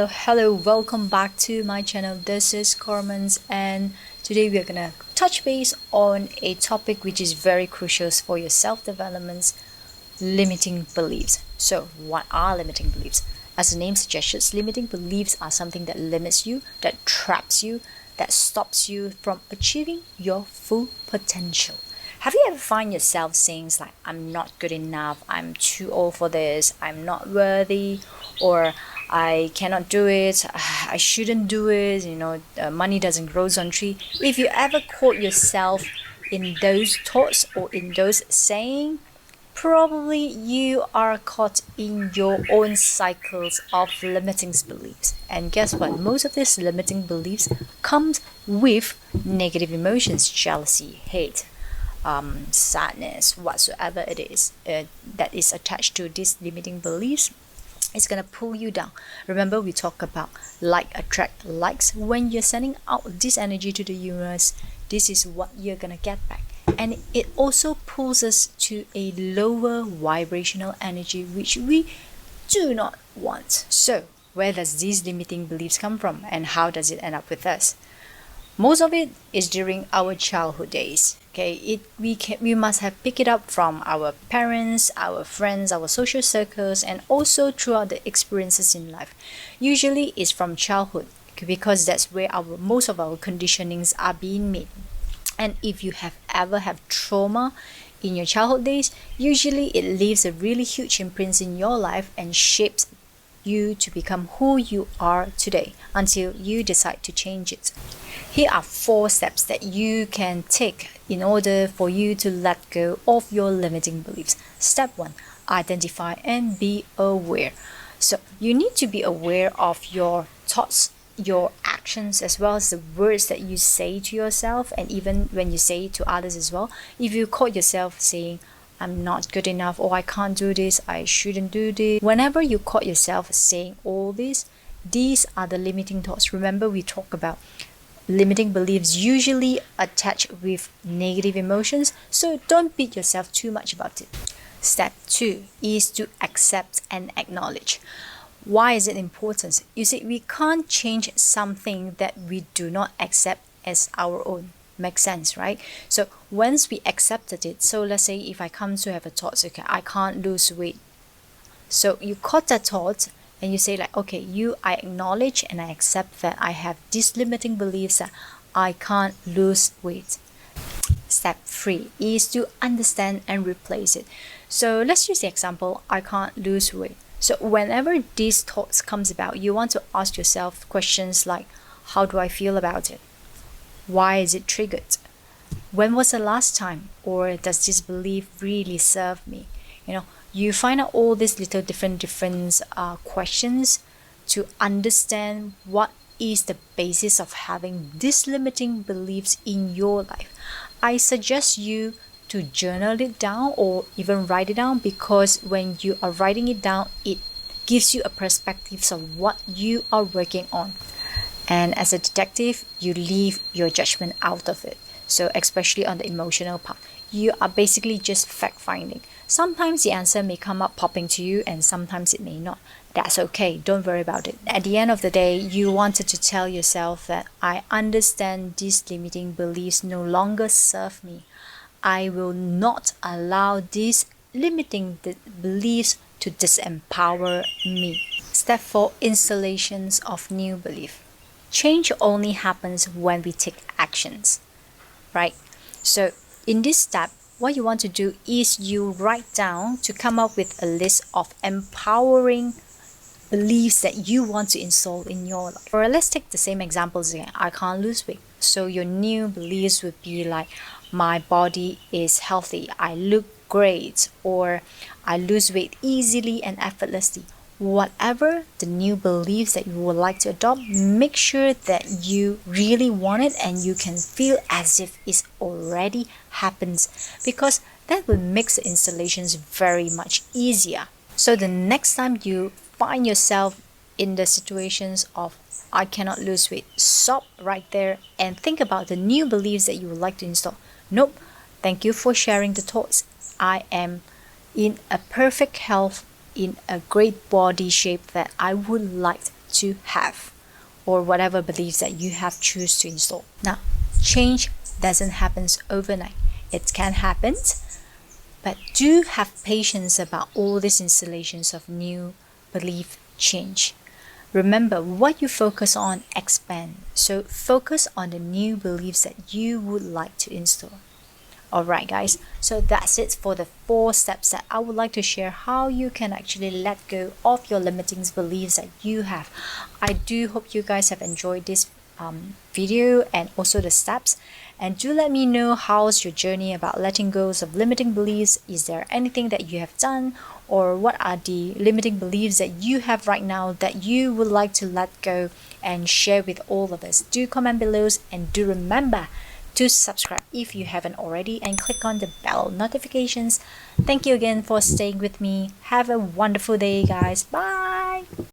Hello, welcome back to my channel. This is Cormans, and today we are gonna touch base on a topic which is very crucial for your self-development: limiting beliefs. So what are limiting beliefs? As the name suggests, limiting beliefs are something that limits you, that traps you, that stops you from achieving your full potential. Have you ever find yourself saying like, I'm not good enough, I'm too old for this, I'm not worthy, or I cannot do it, I shouldn't do it, money doesn't grow on tree? If you ever caught yourself in those thoughts or in those saying, probably you are caught in your own cycles of limiting beliefs. And guess what? Most of these limiting beliefs comes with negative emotions: jealousy, hate, sadness, whatsoever it is that is attached to these limiting beliefs. It's gonna pull you down. Remember, we talk about like attract likes. When you're sending out this energy to the universe, this is what you're gonna get back. And it also pulls us to a lower vibrational energy, which we do not want. So where does these limiting beliefs come from, and how does it end up with us? Most of it is during our childhood days. Okay, we must have picked it up from our parents, our friends, our social circles, and also throughout the experiences in life. Usually it's from childhood, because that's where most of our conditionings are being made. And if you have ever have trauma in your childhood days, usually it leaves a really huge imprint in your life and shapes you to become who you are today until you decide to change it. Here are 4 steps that you can take in order for you to let go of your limiting beliefs. Step 1: identify and be aware. So you need to be aware of your thoughts, your actions, as well as the words that you say to yourself, and even when you say it to others as well. If you caught yourself saying, I'm not good enough, or I can't do this, I shouldn't do this, whenever you caught yourself saying all this, these are the limiting thoughts. Remember, we talk about limiting beliefs usually attached with negative emotions, so don't beat yourself too much about it. Step 2 is to accept and acknowledge. Why is it important? You see, we can't change something that we do not accept as our own. Makes sense, right? So once we accepted it, so let's say if I come to have a thought, okay, I can't lose weight. So you caught that thought and you say like, okay, I acknowledge and I accept that I have these limiting beliefs that I can't lose weight. Step 3 is to understand and replace it. So let's use the example, I can't lose weight. So whenever these thoughts comes about, you want to ask yourself questions like, how do I feel about it? Why is it triggered? When was the last time? Or does this belief really serve me? You find out all these little different questions to understand what is the basis of having these limiting beliefs in your life. I suggest you to journal it down or even write it down, because when you are writing it down, it gives you a perspective of what you are working on. And as a detective, you leave your judgment out of it. So especially on the emotional part, you are basically just fact-finding. Sometimes the answer may come up popping to you, and sometimes it may not. That's okay, don't worry about it. At the end of the day, you wanted to tell yourself that I understand these limiting beliefs no longer serve me. I will not allow these limiting beliefs to disempower me. Step 4: installations of new belief. Change only happens when we take actions, right? So in this step, what you want to do is you write down to come up with a list of empowering beliefs that you want to install in your life. Or let's take the same examples again. I can't lose weight. So your new beliefs would be like, my body is healthy, I look great, or I lose weight easily and effortlessly. Whatever the new beliefs that you would like to adopt, make sure that you really want it and you can feel as if it already happens, because that will make the installations very much easier. So the next time you find yourself in the situations of I cannot lose weight, stop right there and think about the new beliefs that you would like to install. Nope, thank you for sharing the thoughts. I am in a perfect health, in a great body shape that I would like to have, or whatever beliefs that you have choose to install. Now, change doesn't happen overnight. It can happen, but do have patience about all these installations of new belief change. Remember, what you focus on expand. So focus on the new beliefs that you would like to install. Alright guys, so that's it for the 4 steps that I would like to share how you can actually let go of your limiting beliefs that you have. I do hope you guys have enjoyed this video and also the steps, and do let me know how's your journey about letting go of limiting beliefs. Is there anything that you have done, or what are the limiting beliefs that you have right now that you would like to let go and share with all of us? Do comment below, and do remember to subscribe if you haven't already, and click on the bell notifications. Thank you again for staying with me. Have a wonderful day guys. Bye.